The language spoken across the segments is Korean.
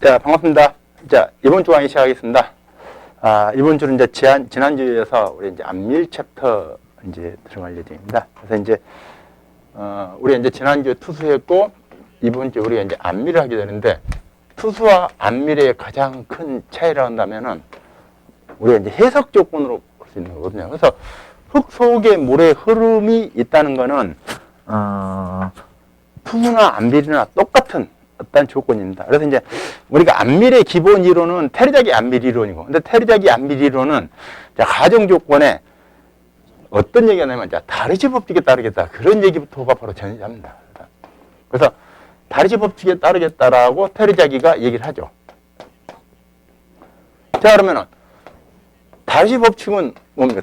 자, 반갑습니다. 자, 이번 주 강의 시작하겠습니다. 이번 주는 이제 지난주에서 우리 이제 안밀 챕터 이제 들어갈 예정입니다. 그래서 이제, 우리 이제 지난주에 투수했고, 이번 주 우리가 이제 안밀을 하게 되는데, 투수와 안밀의 가장 큰 차이라 한다면은, 우리가 이제 해석 조건으로 볼 수 있는 거거든요. 그래서 흙 속에 물의 흐름이 있다는 거는, 투수나 안밀이나 똑같은 어떤 조건입니다. 그래서 이제 우리가 안밀의 기본 이론은 테르자기 안밀 이론이고, 근데 테르자기 안밀 이론은 가정 조건에 어떤 얘기가 나냐면 다르시 법칙에 따르겠다, 그런 얘기부터가 바로 전제합니다. 그래서 다르시 법칙에 따르겠다라고 테르자기가 얘기를 하죠. 자, 그러면은 다르시 법칙은 뭡니까?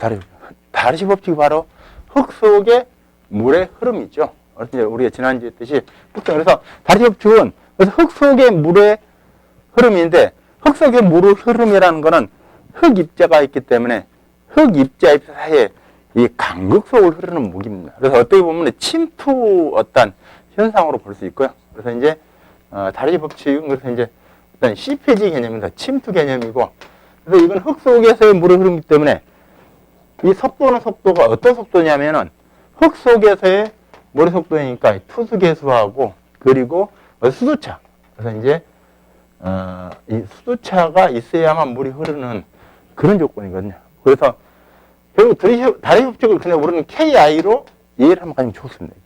다르시 법칙이 바로 흙 속에 물의 흐름이죠. 우리가 지난주에 했듯이 그래서 다르시 법칙은 그래서 흙 속의 물의 흐름인데, 흙 속의 물의 흐름이라는 거는 흙 입자가 있기 때문에 흙 입자 사이에 이 간극 속을 흐르는 무기입니다. 그래서 어떻게 보면 침투 어떤 현상으로 볼 수 있고요. 그래서 이제 다르시 법칙은 그래서 이제 어떤 시페지 개념입니다. 침투 개념이고, 그래서 이건 흙 속에서의 물의 흐름이기 때문에 이 속도는 속도가 어떤 속도냐면은 흙 속에서의 물의 속도니까 투수 계수하고 그리고 수두차. 그래서 이제 이 수두차가 있어야만 물이 흐르는 그런 조건이거든요. 그래서 결국 다르시 법칙을 그냥 우리는 KI로 이해를 한번 가지면 좋습니다.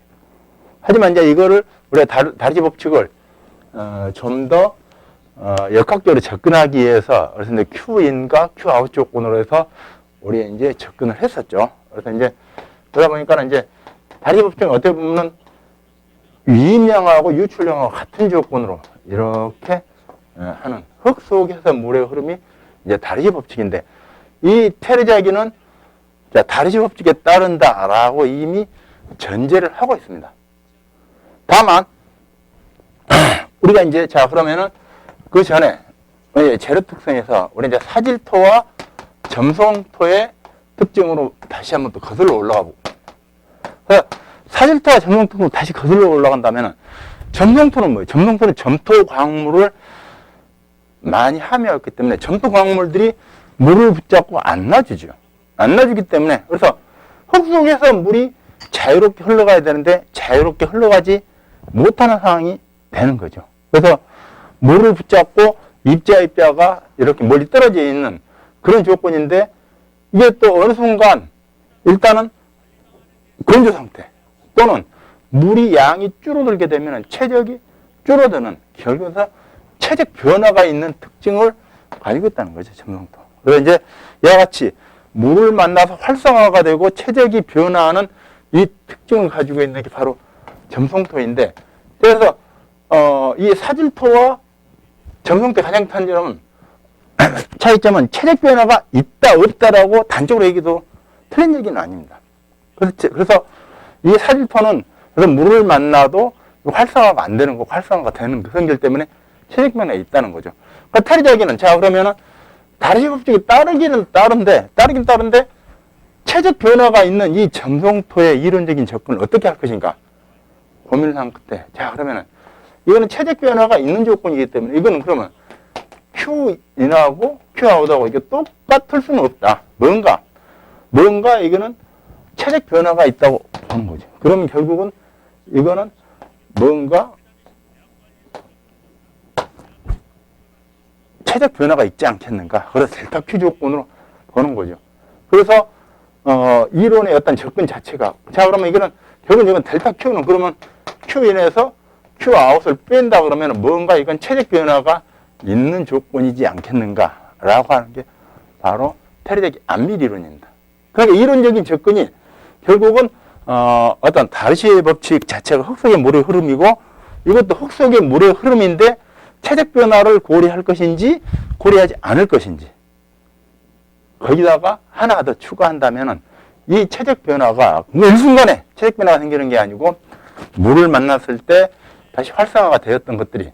하지만 이제 이거를 우리가 다르시 법칙을 좀 더 역학적으로 접근하기 위해서 그래서 이제 Q인과 Q아웃 조건으로 해서 우리 이제 접근을 했었죠. 그래서 이제 그러다 보니까 이제 다르시 법칙은 어떻게 보면 유입량하고 유출량하고 같은 조건으로 이렇게 하는 흙 속에서 물의 흐름이 이제 다르시 법칙인데, 이 테르자기는 다르시 법칙에 따른다라고 이미 전제를 하고 있습니다. 다만 우리가 이제 그러면은 그 전에 재료 특성에서 우리 이제 사질토와 점성토의 특징으로 다시 한번 또 거슬러 올라가 보고, 사질토와 점성토로 다시 거슬러 올라간다면 점성토는 뭐예요? 점성토는 점토 광물을 많이 함유했기 때문에 점토 광물들이 물을 붙잡고 안 놔주죠. 안 놔주기 때문에, 그래서 흙 속에서 물이 자유롭게 흘러가야 되는데 자유롭게 흘러가지 못하는 상황이 되는 거죠. 그래서 물을 붙잡고 입자가 이렇게 멀리 떨어져 있는 그런 조건인데, 이게 또 어느 순간 일단은 건조 상태 또는 물이 양이 줄어들게 되면 체적이 줄어드는, 결국에서 체적 변화가 있는 특징을 가지고 있다는 거죠, 점성토. 그래서 이제 이와 같이 물을 만나서 활성화가 되고 체적이 변화하는 이 특징을 가지고 있는 게 바로 점성토인데, 그래서 이 사질토와 점성토의 가장 큰 차이점은 체적 변화가 있다 없다라고 단적으로 얘기도 틀린 얘기는 아닙니다. 그래서 이 사질토는 그래서 물을 만나도 활성화가 안 되는 거, 활성화가 되는 그 성질 때문에 체적 변화가 있다는 거죠. 그러니까 테르자기는 그러면은 다르시 법칙이 따르긴 따른데 체적 변화가 있는 이 점성토의 이론적인 접근을 어떻게 할 것인가 고민을 한 끝에, 그러면은 이거는 체적 변화가 있는 조건이기 때문에 이거는 그러면 Q인하고 Q아웃하고 이게 똑같을 수는 없다. 뭔가 이거는 체적 변화가 있다고 보는 거죠. 그러면 결국은 이거는 뭔가 체적 변화가 있지 않겠는가. 그래서 델타 Q 조건으로 보는 거죠. 그래서 이론의 어떤 접근 자체가, 그러면 결국은 이건 델타 Q는 그러면 Q인에서 Q아웃을 뺀다 그러면 뭔가 이건 체적 변화가 있는 조건이지 않겠는가라고 하는 게 바로 테르자기 안밀 이론입니다. 그러니까 이론적인 접근이 결국은 어떤 다르시 법칙 자체가 흙 속의 물의 흐름이고, 이것도 흙 속의 물의 흐름인데 체적 변화를 고려할 것인지 고려하지 않을 것인지, 거기다가 하나 더 추가한다면은 이 체적 변화가 어느 순간에 체적 변화가 생기는 게 아니고 물을 만났을 때 다시 활성화가 되었던 것들이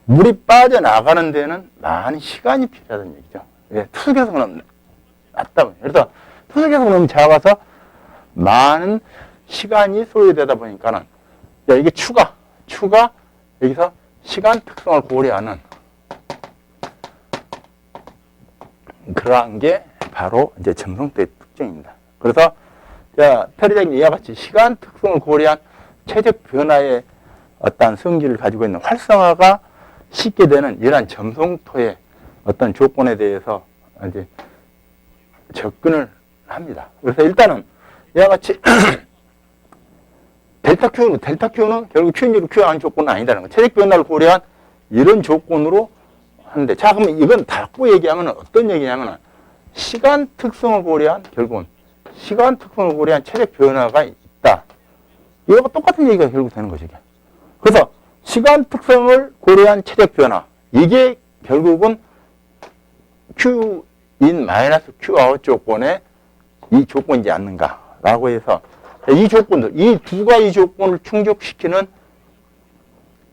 물이 빠져나가는 데는 많은 시간이 필요하다는 얘기죠. 투수계속은 낮다 보니, 그래서 투수계속은 너무 작아서 많은 시간이 소요되다 보니까는 이게 추가 여기서 시간 특성을 고려하는 그러한 게 바로 이제 점성토의 특징입니다. 그래서 테리작이 이와 같이 시간 특성을 고려한 최적 변화의 어떤 성질을 가지고 있는 활성화가 쉽게 되는 이러한 점성토의 어떤 조건에 대해서 이제 접근을 합니다. 그래서 일단은 이와 같이 델타 Q는 결국 Q인지로 Q한 조건은 아니다는 거. 최적 변화를 고려한 이런 조건으로 하는데, 자, 그러면 이건 닫고 얘기하면 어떤 얘기냐면 시간 특성을 고려한, 결국은 시간 특성을 고려한 최적 변화가 있다. 이거가 똑같은 얘기가 결국 되는 거죠, 이게. 그래서 시간 특성을 고려한 최적 변화, 이게 결국은 Q인 마이너스 Q아웃 조건에 이 조건이지 않는가라고 해서 이 조건들, 이 두 가지 조건을 충족시키는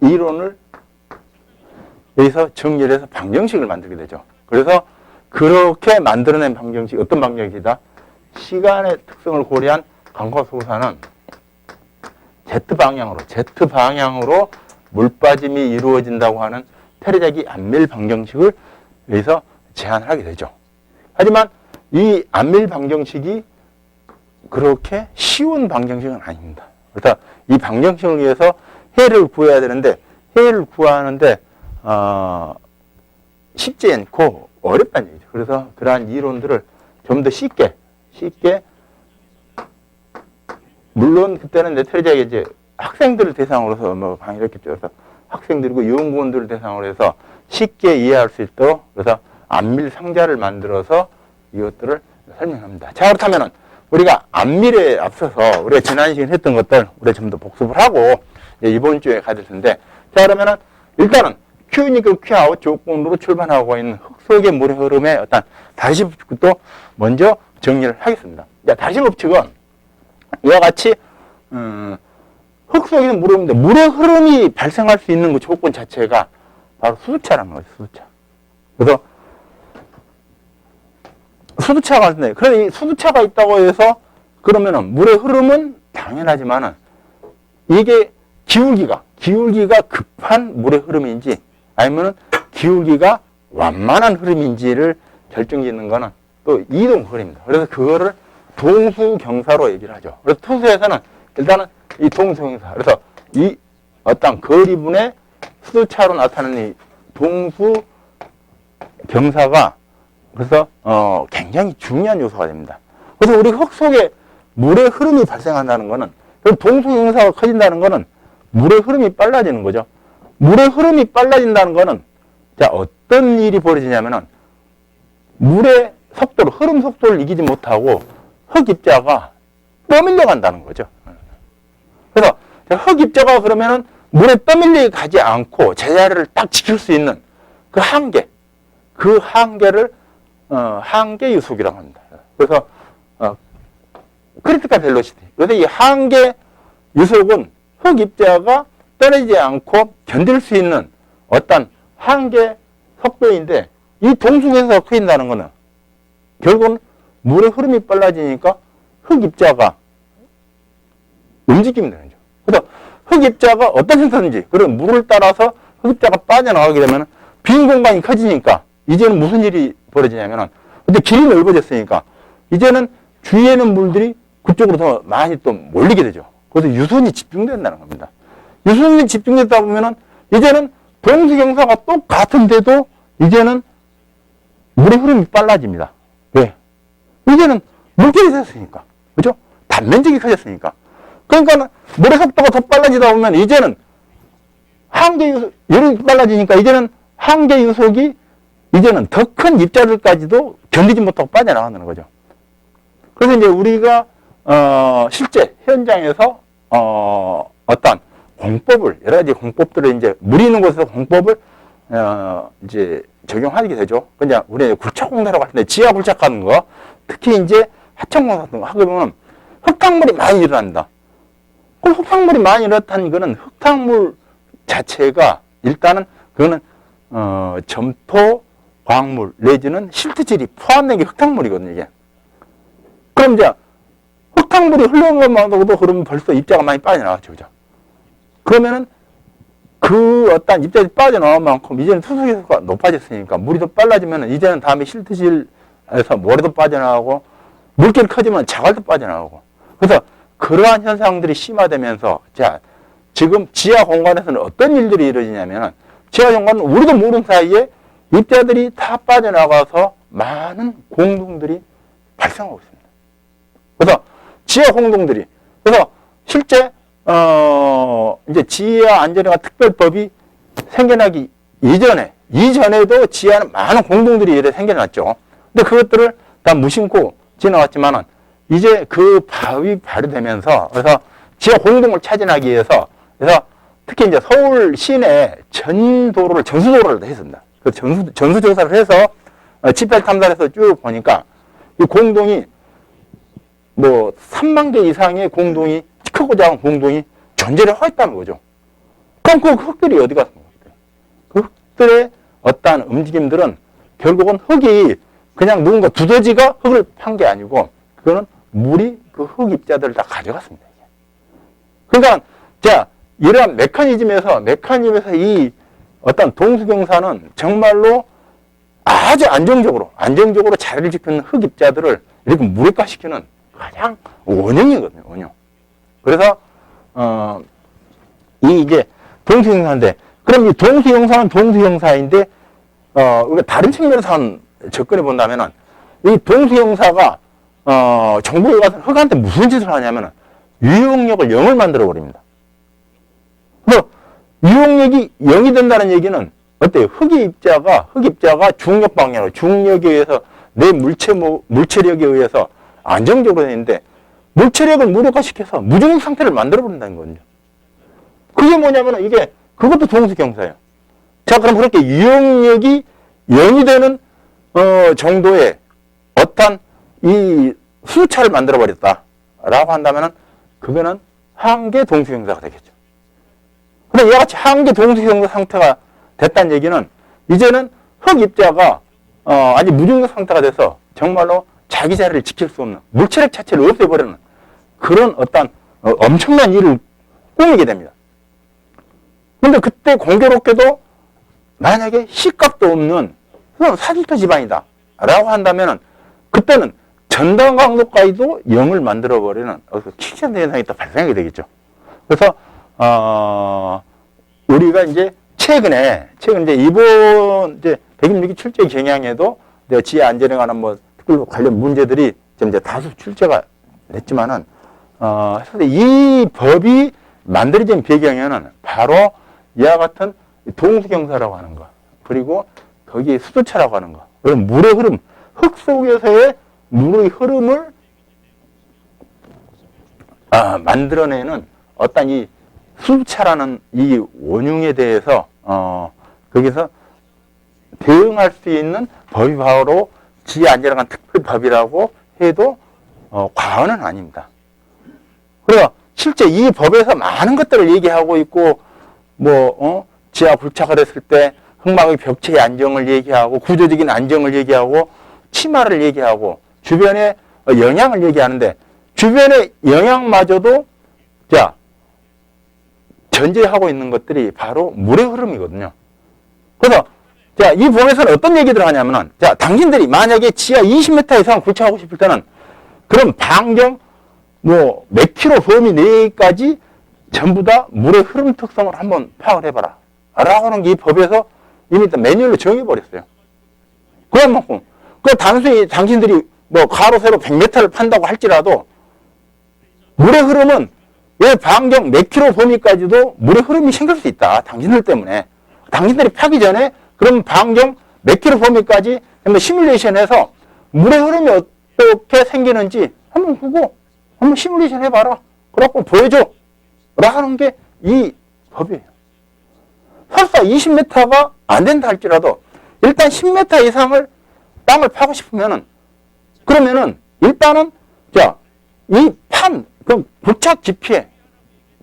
이론을 여기서 정리를 해서 방정식을 만들게 되죠. 그래서 그렇게 만들어낸 방정식, 어떤 방정식이다? 시간의 특성을 고려한 강화소사는 Z방향으로 물빠짐이 이루어진다고 하는 테레작이 안밀 방정식을 여기서 제안을 하게 되죠. 하지만 이 안밀 방정식이 그렇게 쉬운 방정식은 아닙니다. 그래서 이 방정식을 위해서 해를 구해야 되는데, 해를 구하는데 쉽지 않고 어렵다는 얘기죠. 그래서 그러한 이론들을 좀 더 쉽게 물론 그때는 테레작이 이제 학생들을 대상으로 뭐 강의했겠죠. 그래서 학생들이고 연구원들을 대상으로 해서 쉽게 이해할 수 있도록 그래서 안밀 상자를 만들어서 이것들을 설명합니다. 자, 그렇다면은 우리가 안밀에 앞서서 우리가 지난 시간에 했던 것들 우리가 좀 더 복습을 하고 이제 이번 주에 가야 될 텐데, 자, 그러면은 일단은 Q니까 Q아웃 조건으로 출발하고 있는 흙 속의 물의 흐름의 어떤 다시 법칙도 먼저 정리를 하겠습니다. 자, 다시 법칙은 이와 같이 흙 속에 물의 흐름인데 물의 흐름이 발생할 수 있는 그 조건 자체가 바로 수두차라는 거죠. 수두차. 그래서 수두차가 있는데, 그런데 이 수두차가 있다고 해서 그러면은 물의 흐름은 당연하지만은 이게 기울기가 급한 물의 흐름인지 아니면은 기울기가 완만한 흐름인지를 결정짓는 거는 또 이동 흐름입니다. 그래서 그거를 동수경사로 얘기를 하죠. 그래서 투수에서는 일단은 이 동수경사, 그래서 이 어떤 거리분의 수두차로 나타나는 이 동수경사가 그래서 굉장히 중요한 요소가 됩니다. 그래서 우리 흙 속에 물의 흐름이 발생한다는 거는, 동수경사가 커진다는 거는 물의 흐름이 빨라지는 거죠. 물의 흐름이 빨라진다는 거는, 자, 어떤 일이 벌어지냐면은 물의 속도를, 흐름 속도를 이기지 못하고 흙 입자가 떠밀려 간다는 거죠. 그래서 흙 입자가 그러면은 물에 떠밀려 가지 않고 제자리를 딱 지킬 수 있는 그 한계를 한계 유속이라고 합니다. 그래서 크리티컬 벨로시티. 그래서 이 한계 유속은 흙 입자가 떨어지지 않고 견딜 수 있는 어떤 한계 속도인데, 이 동수경사가 커진다는 것은 결국은 물의 흐름이 빨라지니까 흙 입자가 움직이면 되는 거죠. 그래서 흙 입자가 어떤 형태인지, 그리고 물을 따라서 흙 입자가 빠져나가게 되면 빈 공간이 커지니까 이제는 무슨 일이 벌어지냐면은, 근데 길이 넓어졌으니까 이제는 주위에 있는 물들이 그쪽으로 더 많이 또 몰리게 되죠. 그래서 유선이 집중된다는 겁니다. 유선이 집중되다 보면은 이제는 동수경사가 똑같은데도 이제는 물의 흐름이 빨라집니다. 왜? 이제는 물길이 됐으니까. 그죠? 단면적이 커졌으니까. 그러니까 물의 속도가 더 빨라지다 보면 이제는 한계 유속, 열이 빨라지니까 이제는 한계 유속이 이제는 더 큰 입자들까지도 견디지 못하고 빠져나간다는 거죠. 그래서 이제 우리가 실제 현장에서 어떤 공법을, 여러 가지 공법들을 이제 물이 있는 곳에서 공법을 이제 적용하게 되죠. 그냥 우리 굴착공사라고 할 때 지하 굴착하는 거, 특히 이제 하천공사 같은 거 하게 보면 흙탕물이 많이 일어난다. 그럼 흙탕물이 많이 일어났다는 거는 흙탕물 자체가 일단은 그거는 점토, 광물 내지는 실트질이 포함된 게 흙탕물이거든요, 이게. 그럼 이제 흙탕물이 흘러간 것만으로도 그러면 벌써 입자가 많이 빠져나왔죠, 그죠? 그러면은 그 어떤 입자들이 빠져나온 만큼 이제는 수소기수가 높아졌으니까 물이 더 빨라지면 이제는 다음에 실트질 그래서 모래도 빠져나가고 물길이 커지면 자갈도 빠져나가고 그래서 그러한 현상들이 심화되면서 자 지금 지하 공간에서는 어떤 일들이 이루어지냐면 지하 공간은 우리도 모르는 사이에 입자들이 다 빠져나가서 많은 공동들이 발생하고 있습니다. 그래서 지하 공동들이 그래서 실제 이제 지하 안전회관 특별법이 생겨나기 이전에도 지하는 많은 공동들이 이래 생겨났죠. 근데 그것들을 다 무심코 지나갔지만은 이제 그 법이 발효되면서 그래서 지하 공동을 차진하기 위해서 그래서 특히 이제 서울 시내 전수도로를 했습니다. 그 전수조사를 해서 지표 탐사해서 쭉 보니까 이 공동이 뭐 3만 개 이상의 공동이 크고 작은 공동이 존재를 하고 있다는 거죠. 그럼 그 흙들이 어디 갔습니까? 그 흙들의 어떠한 움직임들은 결국은 흙이 그냥 누군가 두더지가 흙을 판 게 아니고 그거는 물이 그 흙 입자들을 다 가져갔습니다. 그러니까 자 이러한 메커니즘에서 이 어떤 동수경사는 정말로 아주 안정적으로 자리를 지키는 흙 입자들을 이렇게 무력화시키는 가장 원형이거든요. 원형. 그래서 이게 동수형사인데 그럼 이 동수형사는 동수형사인데 우리가 다른 측면에서 한 접근해 본다면은 이 동수형사가 정보에 가서 흙한테 무슨 짓을 하냐면은 유용력을 0을 만들어 버립니다. 그래서 유용력이 0이 된다는 얘기는 어때요? 흙 입자가 중력 방향으로 중력에 의해서 내 물체력에 의해서 안정적으로 되는데 물체력을 무력화시켜서 무중력 상태를 만들어 버린다는 거거든요. 그게 뭐냐면 이게 그것도 동수경사예요. 자 그럼 그렇게 유용력이 0이 되는 정도의 어떤 이 수차를 만들어 버렸다라고 한다면은 그거는 한계 동수경사가 되겠죠. 근데 이와 같이 한계 동수경사 상태가 됐다는 얘기는 이제는 흙 입자가 아니 무중력 상태가 돼서 정말로 자기 자리를 지킬 수 없는 물체력 자체를 없애버리는 그런 어떤 엄청난 일을 꾸미게 됩니다. 근데 그때 공교롭게도 만약에 C값도 없는 사질토 지방이다 라고 한다면은 그때는 전단 강도까지도 0을 만들어버리는 킥센터 현상이 또 발생하게 되겠죠. 그래서 우리가 이제 최근에 이제 이번 이제 126기 출제 경향에도 지하 안전에 관한 뭐 특별 관련 문제들이 좀 이제 다수 출제가 됐지만은 이 법이 만들어진 배경에는 바로 이와 같은 동수경사라고 하는 거, 그리고 거기에 수도차라고 하는 거, 그리고 물의 흐름, 흙 속에서의 물의 흐름을 만들어내는 어떤 이 수차라는 이 원흉에 대해서 거기서 대응할 수 있는 법이 바로 지하 안전에 특별법이라고 해도 과언은 아닙니다. 그래서 실제 이 법에서 많은 것들을 얘기하고 있고 지하 불착을 했을 때 흙막의 벽체의 안정을 얘기하고 구조적인 안정을 얘기하고 치마를 얘기하고 주변의 영향을 얘기하는데 주변의 영향마저도 자 전제하고 있는 것들이 바로 물의 흐름이거든요. 그래서 자, 이 법에서는 어떤 얘기를 하냐면은 자, 당신들이 만약에 지하 20m 이상 구축하고 싶을 때는 그럼 반경 몇 킬로 범위 내까지 전부 다 물의 흐름 특성을 한번 파악을 해봐라 라고 하는 게 이 법에서 이미 매뉴얼로 정해버렸어요. 그만큼 단순히 당신들이 가로 세로 100m를 판다고 할지라도 물의 흐름은 왜 반경 몇 킬로 범위까지도 물의 흐름이 생길 수 있다. 당신들 때문에. 당신들이 파기 전에 그럼 반경 몇 킬로 범위까지 한번 시뮬레이션해서 물의 흐름이 어떻게 생기는지 한번 보고 한번 시뮬레이션 해봐라. 그래갖고 보여줘. 라고 하는 게 이 법이에요. 설사 20m가 안 된다 할지라도 일단 10m 이상을 땅을 파고 싶으면은 그러면은 일단은 자, 이 그 부착 깊이의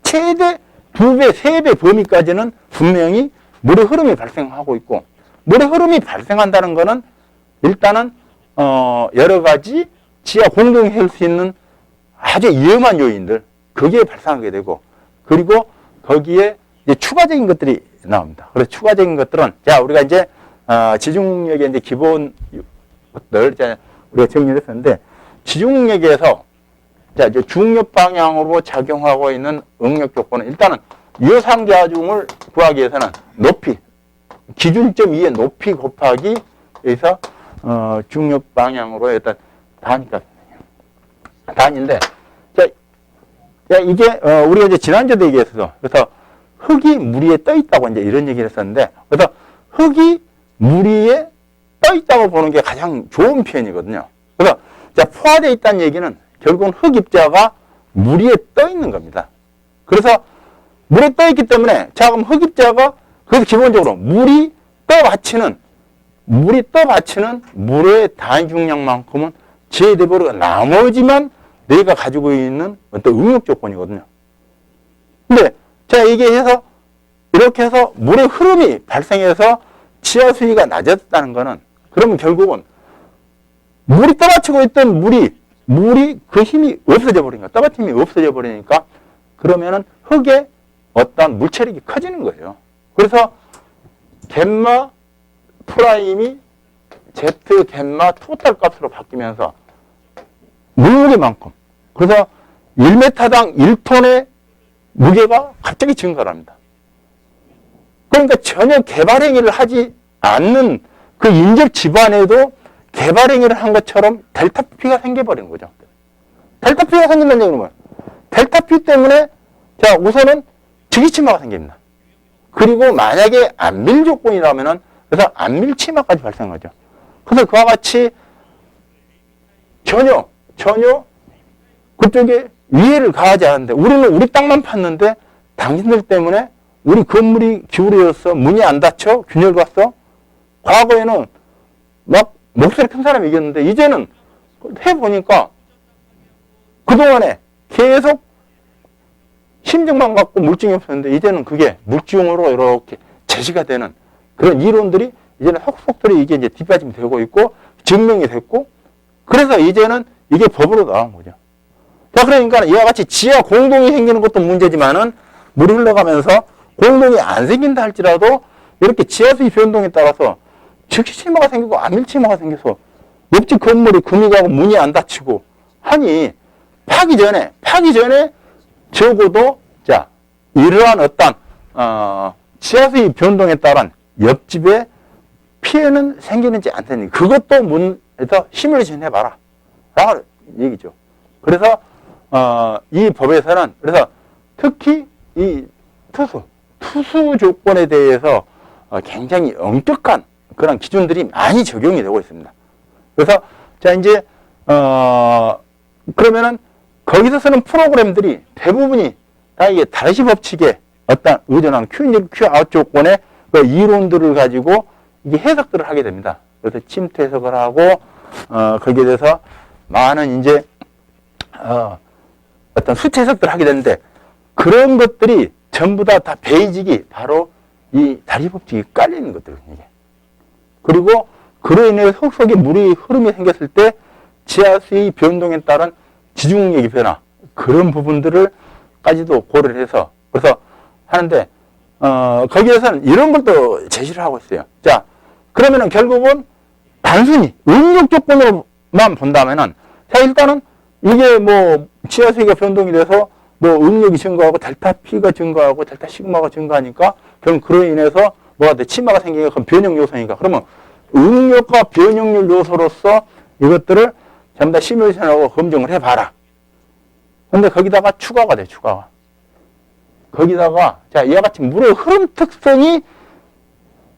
최대 2배, 3배 범위까지는 분명히 물의 흐름이 발생하고 있고 물의 흐름이 발생한다는 거는 일단은 여러 가지 지하 공동이 할 수 있는 아주 위험한 요인들 거기에 발생하게 되고 그리고 거기에 이제 추가적인 것들이 나옵니다. 그래서 추가적인 것들은 자 우리가 이제 지중력의 이제 기본 것들 우리가 정리를 했었는데, 지중력에서 자, 이제 중력 방향으로 작용하고 있는 응력 조건은 일단은 유상자중을 구하기 위해서는 높이, 기준점 2의 높이 곱하기 여기서 중력 방향으로 일단 단인데, 자, 이게 우리가 이제 지난주에도 얘기했어. 그래서 흙이 물 위에 떠 있다고 이제 이런 얘기를 했었는데, 그래서 흙이 물 위에 떠 있다고 보는 게 가장 좋은 표현이거든요. 그래서 자, 포화되어 있다는 얘기는 결국은 흙 입자가 물 위에 떠 있는 겁니다. 그래서 물에 떠 있기 때문에 자, 그럼 흙 입자가 그래서 기본적으로 물이 떠받치는 물의 단위 중량만큼은 제외돼 버리고 나머지만 내가 가지고 있는 어떤 응력 조건이거든요. 근데 자, 이게 해서 이렇게 해서 물의 흐름이 발생해서 지하 수위가 낮아졌다는 거는 그러면 결국은 물이 떠받치고 있던 물이 그 힘이 없어져 버리니까, 떠받침이 없어져 버리니까 그러면은 흙에 어떤 물체력이 커지는 거예요. 그래서 갯마 프라임이 Z 갯마 토탈 값으로 바뀌면서 물무게만큼, 그래서 1m당 1톤의 무게가 갑자기 증가를 합니다. 그러니까 전혀 개발 행위를 하지 않는 그 인접 집안에도 개발 행위를 한 것처럼 델타 P가 생겨버리는 거죠. 델타 P가 생긴다는 얘기는 뭐예요? 델타 P 때문에 자, 우선은 직위치마가 생깁니다. 그리고 만약에 안밀 조건이라면은 그래서 안밀치마까지 발생하죠. 그래서 그와 같이 전혀 그쪽에 위해를 가하지 않는데 우리는 우리 땅만 팠는데 당신들 때문에 우리 건물이 기울어져서 문이 안 닫혀 균열 갔어. 과거에는 막 목소리 큰 사람이 이겼는데 이제는 해보니까 그동안에 계속 심증만 갖고 물증이 없었는데 이제는 그게 물증으로 이렇게 제시가 되는 그런 이론들이 이제는 속속들이 이게 이제 뒷받침이 되고 있고 증명이 됐고 그래서 이제는 이게 법으로 나온 거죠. 자, 그러니까 이와 같이 지하 공동이 생기는 것도 문제지만은 물이 흘러가면서 공동이 안 생긴다 할지라도 이렇게 지하수위 변동에 따라서 즉시치마가 생기고 안밀치마가 생겨서 옆집 건물이 금이 가고 문이 안 닫히고 하니 파기 전에 적어도 자, 이러한 어떤 지하수위 변동에 따른 옆집에 피해는 생기는지 안 생기는지 그것도 문에서 시뮬레이션 해봐라 라는 얘기죠. 그래서 이 법에서는 그래서 특히 이 투수 조건에 대해서 굉장히 엄격한 그런 기준들이 많이 적용이 되고 있습니다. 그래서 자, 이제 그러면은 거기서 쓰는 프로그램들이 대부분이 다 이게 다르시 법칙에 어떤 의존하는 Q1, Q아웃 조건의 그 이론들을 가지고 이게 해석들을 하게 됩니다. 그래서 침투 해석을 하고 거기에 대해서 많은 이제 어떤 수치 해석들을 하게 되는데 그런 것들이 전부 다 베이직이 바로 이 다리 법칙이 깔리는 것들이거든요. 이게. 그리고 그로 인해 흙 속에 물이 흐름이 생겼을 때 지하수의 변동에 따른 지중력의 변화 그런 부분들을까지도 고려를 해서 그래서 하는데 거기에서는 이런 걸 또 제시를 하고 있어요. 자, 그러면은 결국은 단순히 응력 조건으로만 본다면은 자, 일단은 이게 뭐 지하수위가 변동이 돼서 뭐 응력이 증가하고 델타 P가 증가하고 델타 시그마가 증가하니까 그럼 그로 인해서 뭐가 돼? 치마가 생기니까 그럼 변형 요소니까 그러면 응력과 변형률 요소로서 이것들을 전부 다 시뮬레이션하고 검증을 해봐라. 근데 거기다가 추가가 돼, 추가가. 거기다가 자, 이와 같이 물의 흐름 특성이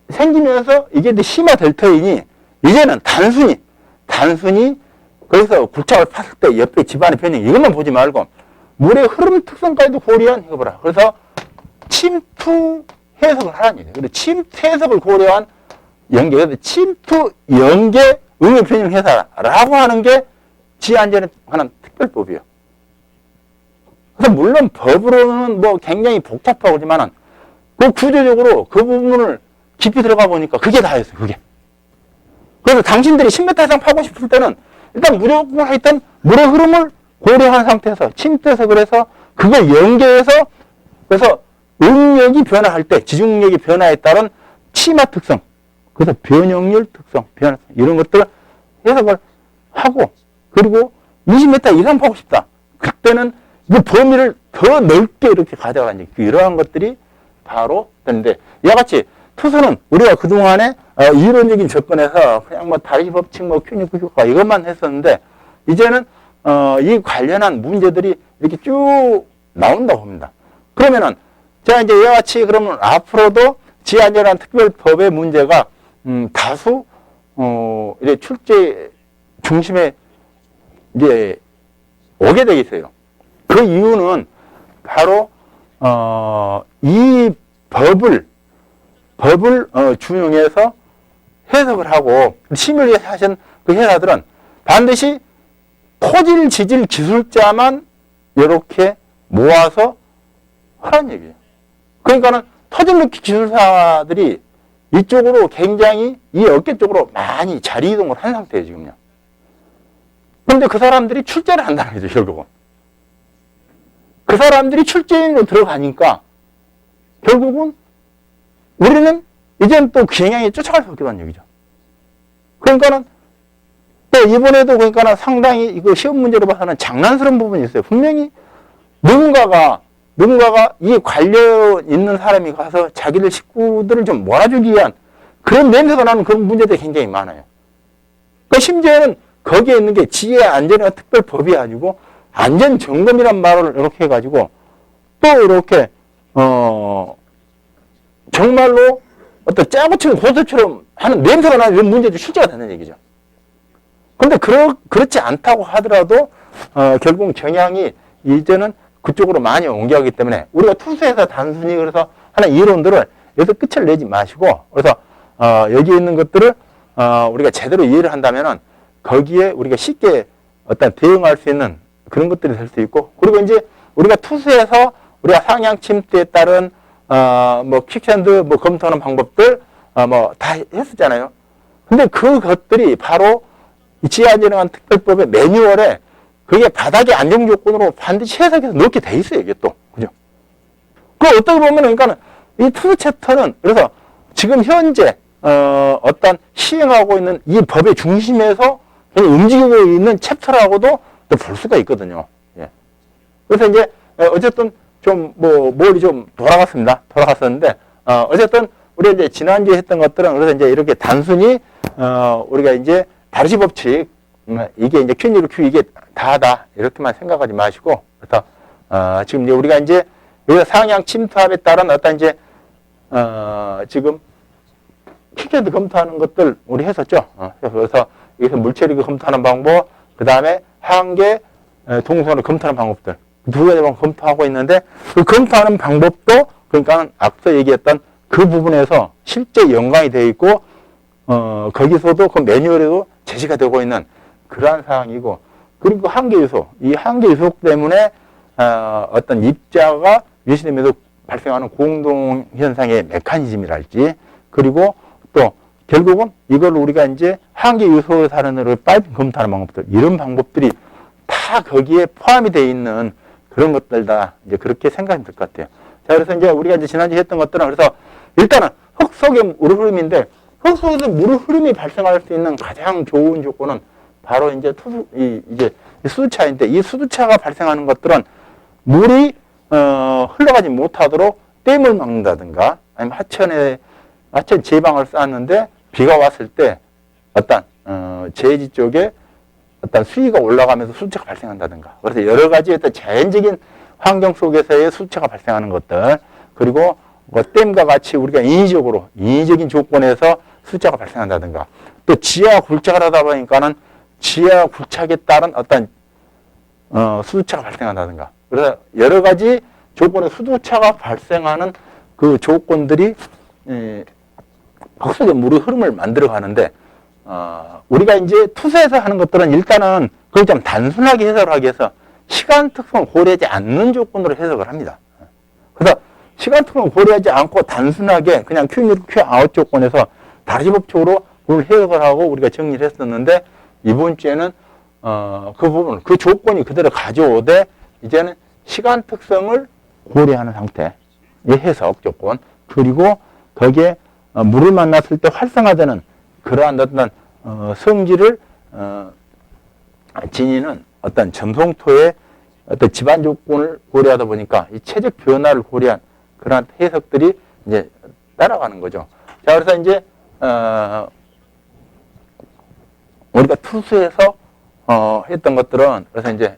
생기면서 이게 심화 델타이니 이제는 단순히 거기서 굴착을 팠을 때 옆에 집안의 변형 이것만 보지 말고 물의 흐름 특성까지도 고려한 이거 보라. 그래서 침투 해석을 하라는 얘기예요. 그래서 침투 해석을 고려한 연계, 그래서 침투 연계 응용 변형 해석라고 하는 게 지하안전에 관한 특별법이에요. 그래서 물론 법으로는 뭐 굉장히 복잡하지만은 그 구조적으로 그 부분을 깊이 들어가 보니까 그게 다였어요. 그게. 그래서 당신들이 10m 이상 파고 싶을 때는 일단 무조건 하여튼 물의 흐름을 고려한 상태에서 침투 해석을 해서 그걸 연계해서 그래서 응력이 변화할 때 지중력이 변화에 따른 치마 특성 그래서 변형률 특성, 변화성 이런 것들 해석을 하고, 그리고 20m 이상 파고 싶다. 그때는 이 범위를 더 넓게 이렇게 가져가니 이러한 것들이 바로 되는데, 이와 같이 투수는 우리가 그동안에 이론적인 접근에서 그냥 뭐 다리 법칙, 뭐 큐니크 효과 이것만 했었는데, 이제는 이 관련한 문제들이 이렇게 쭉 나온다고 봅니다. 그러면은 자 이제 이와 같이 그러면 앞으로도 지하안전한 특별법의 문제가 다수 이제 출제 중심에 이제 오게 되겠어요. 그 이유는 바로 이 법을 준용해서 해석을 하고 심의를 하신 그 회사들은 반드시 토질 지질 기술자만 이렇게 모아서 하라는 얘기예요. 그러니까는 토질 넣기 기술사들이 이쪽으로 굉장히 이 업계 쪽으로 많이 자리 이동을 한 상태예요, 지금요. 그런데 그 사람들이 출제를 한다는 거죠, 결국은. 그 사람들이 출제인으로 들어가니까 결국은 우리는 이제는 또 그 영향에 쫓아갈 수 없겠다는 얘기죠. 그러니까는 또 이번에도 그러니까는 상당히 이거 시험 문제로 봐서는 장난스러운 부분이 있어요. 분명히 누군가가 이 관련 있는 사람이 가서 자기들 식구들을 좀 몰아주기 위한 그런 냄새가 나는 그런 문제들이 굉장히 많아요. 그 심지어는 거기에 있는 게 지혜 안전이나 특별법이 아니고 안전점검이란 말을 이렇게 해가지고 또 이렇게 정말로 어떤 짜고 치는 고소처럼 하는 냄새가 나는 이런 문제도 실제가 되는 얘기죠. 근데 그렇지 않다고 하더라도 결국 경향이 이제는 그쪽으로 많이 옮겨가기 때문에 우리가 투수에서 단순히 그래서 하는 이론들을 여기서 끝을 내지 마시고 그래서 여기 있는 것들을 우리가 제대로 이해를 한다면은 거기에 우리가 쉽게 어떤 대응할 수 있는 그런 것들이 될 수 있고 그리고 이제 우리가 투수에서 우리가 상향 침투에 따른 뭐 퀵핸드 뭐 검토하는 방법들 뭐 다 했었잖아요. 근데 그것들이 바로 지하안전한 특별법의 매뉴얼에 그게 바닥의 안정 조건으로 반드시 해석해서 넣게 돼 있어요, 이게 또. 그죠? 그 어떻게 보면, 그러니까는 이 투수 챕터는 그래서 지금 현재, 어떤 시행하고 있는 이 법의 중심에서 움직이고 있는 챕터라고도 또 볼 수가 있거든요. 예. 그래서 이제, 어쨌든 좀, 몰이 좀 돌아갔었는데, 어쨌든 우리가 이제 지난주에 했던 것들은 그래서 이제 이렇게 단순히, 우리가 이제 다르시 법칙, 이게 이제 Q1, Q 이게 다다 이렇게만 생각하지 마시고 그래서 지금 이제 우리가 이제 여기서 상향 침투합에 따른 어떤 이제 지금 퀵핸드 검토하는 것들 우리 했었죠. 그래서 여기서 물체리그 검토하는 방법, 그 다음에 한계 동선을 검토하는 방법들 두 가지 방법 검토하고 있는데 그 검토하는 방법도 그러니까 앞서 얘기했던 그 부분에서 실제 연관이 되어 있고 거기서도 그 매뉴얼에도 제시가 되고 있는 그러한 사항이고 그리고 한계 요소, 이 한계 요소 때문에 어떤 입자가 위시됨에도 발생하는 공동 현상의 메커니즘이랄지 그리고 또 결국은 이걸 우리가 이제 한계 요소 사례를 빨리 검토하는 방법들 이런 방법들이 다 거기에 포함이 되어 있는 그런 것들다 이제 그렇게 생각하면 될 것 같아요. 자 그래서 이제 우리가 이제 지난주에 했던 것들은 그래서 일단은 흙 속의 물 흐름인데 흙 속에서 물 흐름이 발생할 수 있는 가장 좋은 조건은 바로 이제 이제 수두차인데 이 수두차가 발생하는 것들은 물이 흘러가지 못하도록 댐을 막는다든가 아니면 하천 제방을 쌓았는데 비가 왔을 때 어떤 제지 쪽에 어떤 수위가 올라가면서 수두차가 발생한다든가 그래서 여러 가지 어떤 자연적인 환경 속에서의 수두차가 발생하는 것들 그리고 뭐 댐과 같이 우리가 인위적인 조건에서 수두차가 발생한다든가 또 지하 굴착을 하다 보니까는 지하 굴착에 따른 어떤 수두차가 발생한다든가 그래서 여러 가지 조건의 수두차가 발생하는 그 조건들이 흙 속에 물의 흐름을 만들어 가는데 우리가 이제 투수에서 하는 것들은 일단은 그걸 좀 단순하게 해석을 하기 위해서 시간 특성을 고려하지 않는 조건으로 해석을 합니다. 그래서 시간 특성을 고려하지 않고 단순하게 그냥 Q1, Q아웃 조건에서 다시 법칙으로 그걸 해석을 하고 우리가 정리를 했었는데 이번 주에는 그 부분, 그 조건이 그대로 가져오되 이제는 시간 특성을 고려하는 상태의 해석 조건 그리고 거기에 물을 만났을 때 활성화되는 그러한 어떤 성질을 진이는 어떤 점성토의 어떤 집안 조건을 고려하다 보니까 이 체적 변화를 고려한 그러한 해석들이 이제 따라가는 거죠. 자, 그래서 이제 우리가 투수에서 했던 것들은 그래서 이제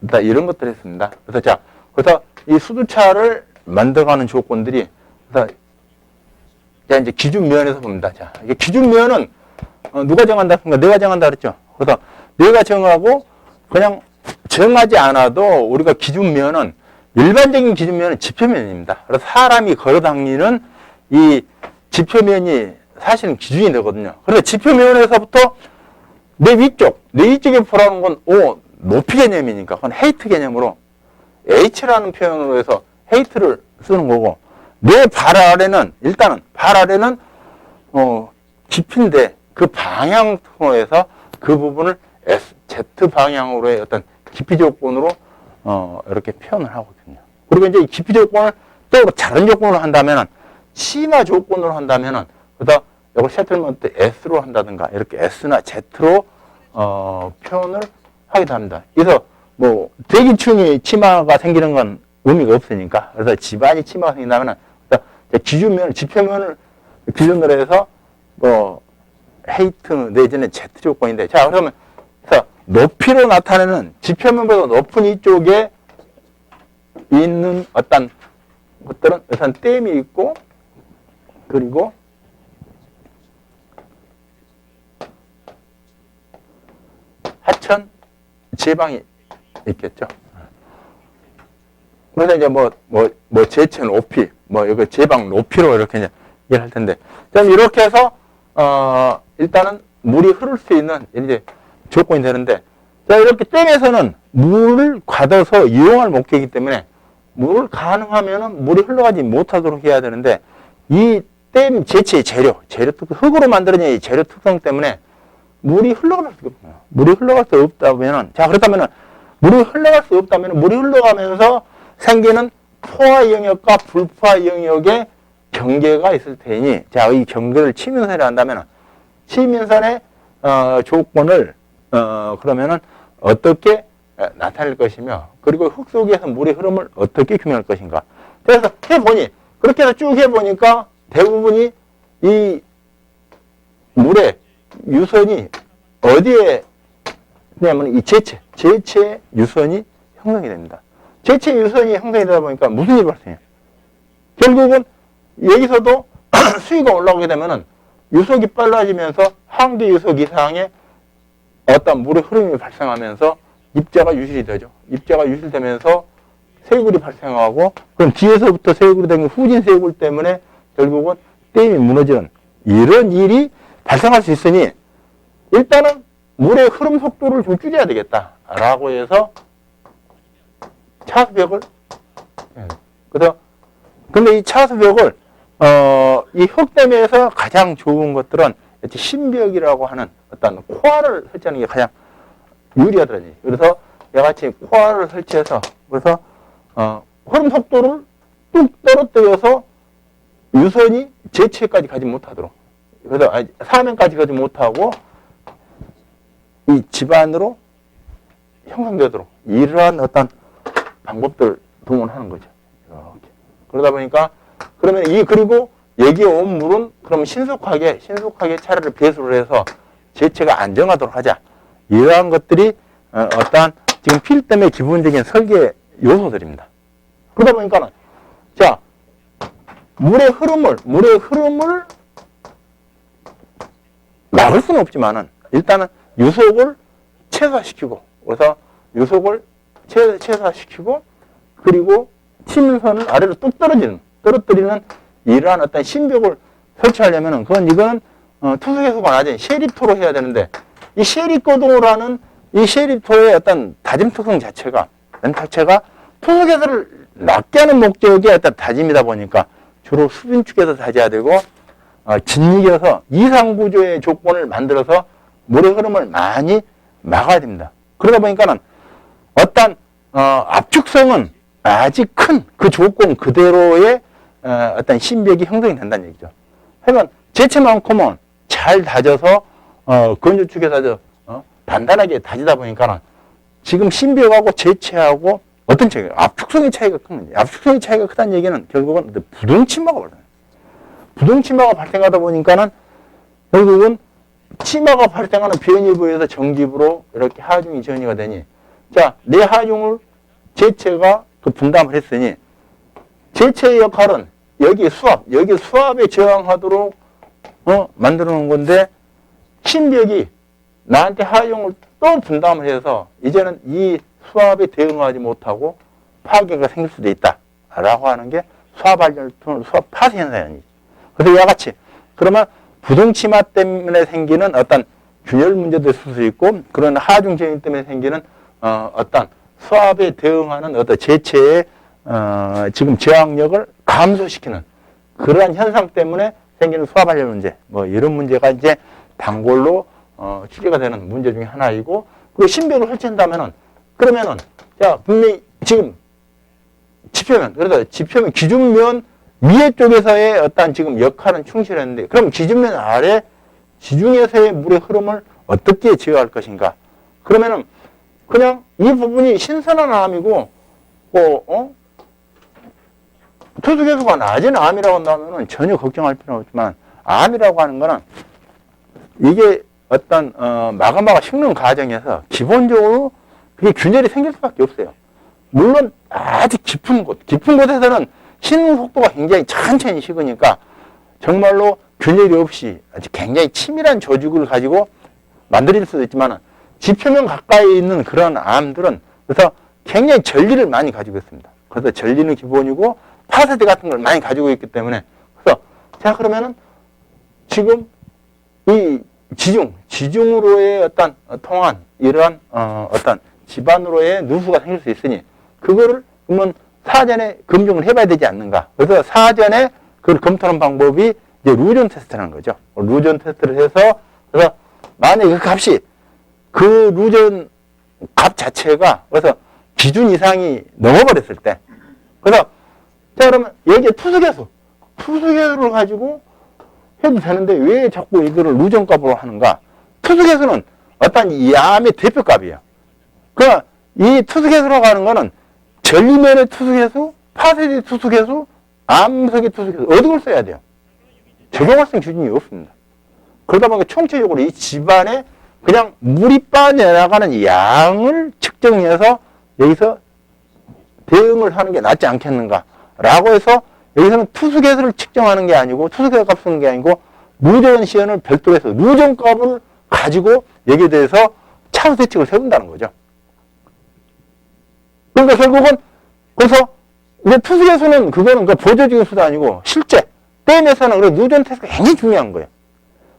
일단 이런 것들을 했습니다. 그래서 자, 그래서 이 수두차를 만들어가는 조건들이 그래서 자, 이제 기준면에서 봅니다. 자, 이게 기준면은 누가 정한다? 내가 정한다 그랬죠. 그래서 내가 정하고 그냥 정하지 않아도 우리가 기준면은 일반적인 기준면은 지표면입니다. 그래서 사람이 걸어다니는 이 지표면이 사실은 기준이 되거든요. 그래서 지표면에서부터 내 위쪽에 보라는 건 높이 개념이니까 그건 헤이트 개념으로 H라는 표현으로 해서 헤이트를 쓰는 거고 내 발 아래는 일단은 발 아래는 깊인데 그 방향 통해서 그 부분을 Z 방향으로의 어떤 깊이 조건으로 이렇게 표현을 하거든요. 그리고 이제 이 깊이 조건을 또 다른 조건으로 한다면은 심화 조건으로 한다면은 그다음 이걸 세틀먼트 S로 한다든가 이렇게 S나 Z로 표현을 하기도 합니다. 그래서 뭐 대기층이 치마가 생기는 건 의미가 없으니까 그래서 집안이 치마가 생긴다면은 기준면을 지표면을 기준으로 해서 뭐 헤이트 내지는 Z 조건인데 자 그러면 높이로 나타내는 지표면보다 높은 이쪽에 있는 어떤 것들은 우선 댐이 있고 그리고 하천 제방이 있겠죠. 그래서 이제 제체 높이, 이거 제방 높이로 이렇게 이제 얘기를 할 텐데. 자, 이렇게 해서, 일단은 물이 흐를 수 있는 이제 조건이 되는데, 자, 이렇게 댐에서는 물을 가둬서 이용할 목적이기 때문에 물을 가능하면은 물이 흘러가지 못하도록 해야 되는데, 이 댐 제체의 재료 특성, 흙으로 만들어진 이 재료 특성 때문에 물이 흘러갈 수 없어요. 물이 흘러갈 수 없다면은, 자, 그렇다면은, 물이 흘러갈 수 없다면은, 물이 흘러가면서 생기는 포화 영역과 불포화 영역의 경계가 있을 테니, 자, 이 경계를 치면선이라 한다면은, 치면선의, 조건을, 그러면은, 어떻게 나타낼 것이며, 그리고 흙 속에서 물의 흐름을 어떻게 규명할 것인가. 그래서 해보니, 그렇게 해서 쭉 해보니까 대부분이 이 물의 유선이 어디에 있냐면 이 제체 유선이 형성이 됩니다. 제체 유선이 형성이 되다 보니까 무슨 일이 발생해요? 결국은 여기서도 수위가 올라오게 되면은 유속이 빨라지면서 한계 유속 이상의 어떤 물의 흐름이 발생하면서 입자가 유실이 되죠. 입자가 유실되면서 세굴이 발생하고 그럼 뒤에서부터 세굴이 되는 후진 세굴 때문에 결국은 댐이 무너지는 이런 일이 발생할 수 있으니 일단은 물의 흐름 속도를 좀 줄여야 되겠다라고 해서 차수벽을 그래서 근데 이 차수벽을 이 흙댐에서 가장 좋은 것들은 신벽이라고 하는 어떤 코알을 설치하는 게 가장 유리하더라니. 그래서 이같이 코알을 설치해서 그래서 흐름 속도를 뚝 떨어뜨려서 유선이 제체까지 가지 못하도록 그래서 사면까지 가지 못하고 이 집안으로 형성되도록 이러한 어떤 방법들을 동원하는 거죠. 이렇게. 그러다 보니까 그러면 그리고 여기에 온 물은 그럼 신속하게 차례를 배수를 해서 제체가 안정하도록 하자. 이러한 것들이 어떠한 지금 필름의 기본적인 설계 요소들입니다. 그러다 보니까는 자 물의 흐름을 막을 수는 없지만은 일단은 유속을 최소화시키고 그래서 유속을 최소화시키고 그리고 치면선을 아래로 뚝 떨어뜨리는 이러한 어떤 신벽을 설치하려면은 이건 투수 해수가 낮은 셰립토로 해야 되는데 이 셰립거동이라는 이 셰립토의 어떤 다짐 특성 자체가 투수 해수를 낮게 하는 목적의 어떤 다짐이다 보니까 주로 수빈 쪽에서 다져야 되고 진익에서 이상 구조의 조건을 만들어서 물의 흐름을 많이 막아야 됩니다. 그러다 보니까는 어떤 압축성은 아직 큰 그 조건 그대로의 어떤 신벽이 형성이 된다는 얘기죠. 그러면 제체만큼은 잘 다져서 건조축에 다져 단단하게 다지다 보니까는 지금 신벽하고 제체하고 어떤 차이가, 압축성의 차이가 큰 거지. 압축성의 차이가 크다는 얘기는 결국은 부동치마가 발생해요. 부동치마가 발생하다 보니까는 결국은 치마가 발생하는 변이부에서 정집으로 이렇게 하중이 전이가 되니, 자, 내 하중을 제체가 그 분담을 했으니, 제체의 역할은 여기 수압에 저항하도록 만들어 놓은 건데, 신벽이 나한테 하중을 또 분담을 해서 이제는 이 수압에 대응하지 못하고 파괴가 생길 수도 있다 라고 하는 게 수압 발전을 수압 파쇄 현상이지. 그래서 이와 같이 그러면 부동치마 때문에 생기는 어떤 균열 문제도 있을 수 있고, 그런 하중 전이 때문에 생기는 어떤 수압에 대응하는 어떤 제체의 지금 저항력을 감소시키는 그러한 현상 때문에 생기는 수압 발전 문제, 뭐 이런 문제가 이제 단골로 취재가 되는 문제 중에 하나이고, 그리고 신벽을 설치한다면은, 그러면은 자, 분명히 지금 지표면, 그래서 지표면 기준면 위에 쪽에서의 어떤 지금 역할은 충실했는데, 그럼 기준면 아래 지중해에서의 물의 흐름을 어떻게 제어할 것인가? 그러면은 그냥 이 부분이 신선한 암이고, 투수계수가 낮은 암이라고 한다면은 전혀 걱정할 필요는 없지만, 암이라고 하는 거는 이게 어떤 마그마가 식는 과정에서 기본적으로 그게 균열이 생길 수밖에 없어요. 물론 아주 깊은 곳에서는 식는 속도가 굉장히 천천히 식으니까 정말로 균열이 없이 아주 굉장히 치밀한 조직을 가지고 만들어질 수도 있지만, 지표면 가까이 있는 그런 암들은 그래서 굉장히 전리를 많이 가지고 있습니다. 그래서 전리는 기본이고 파세대 같은 걸 많이 가지고 있기 때문에, 그래서 자, 그러면은 지금 이 지중으로의 어떤 통한 이러한 어떤 집안으로의 누수가 생길 수 있으니, 그거를 그러면 사전에 검증을 해봐야 되지 않는가. 그래서 사전에 그걸 검토하는 방법이 이제 루전 테스트라는 거죠. 루전 테스트를 해서, 그래서 만약에 그 값이, 그 루전 값 자체가 그래서 기준 이상이 넘어버렸을 때, 그래서 자, 그러면 여기에 투수계수를 가지고 해도 되는데 왜 자꾸 이거를 루전 값으로 하는가? 투수계수는 어떤 이 암의 대표값이에요. 그러니까 이 투수계수라고 하는 거는 전리면의 투수계수, 파세대 투수계수, 암석의 투수계수, 어느 걸 써야 돼요? 적용할 수 있는 기준이 없습니다. 그러다 보니까 총체적으로 이 집안에 그냥 물이 빠져나가는 양을 측정해서 여기서 대응을 하는 게 낫지 않겠는가라고 해서, 여기서는 투수계수를 측정하는 게 아니고, 투수계수 값 쓰는 게 아니고, 루전 시연을 별도로 해서 루전 값을 가지고 여기에 대해서 차후 대책을 세운다는 거죠. 그러니까 결국은, 그래서 이제 투수계수는 그거는 그 보조적인 수도 아니고, 실제 댐에서는 그래 루전 테스트가 굉장히 중요한 거예요.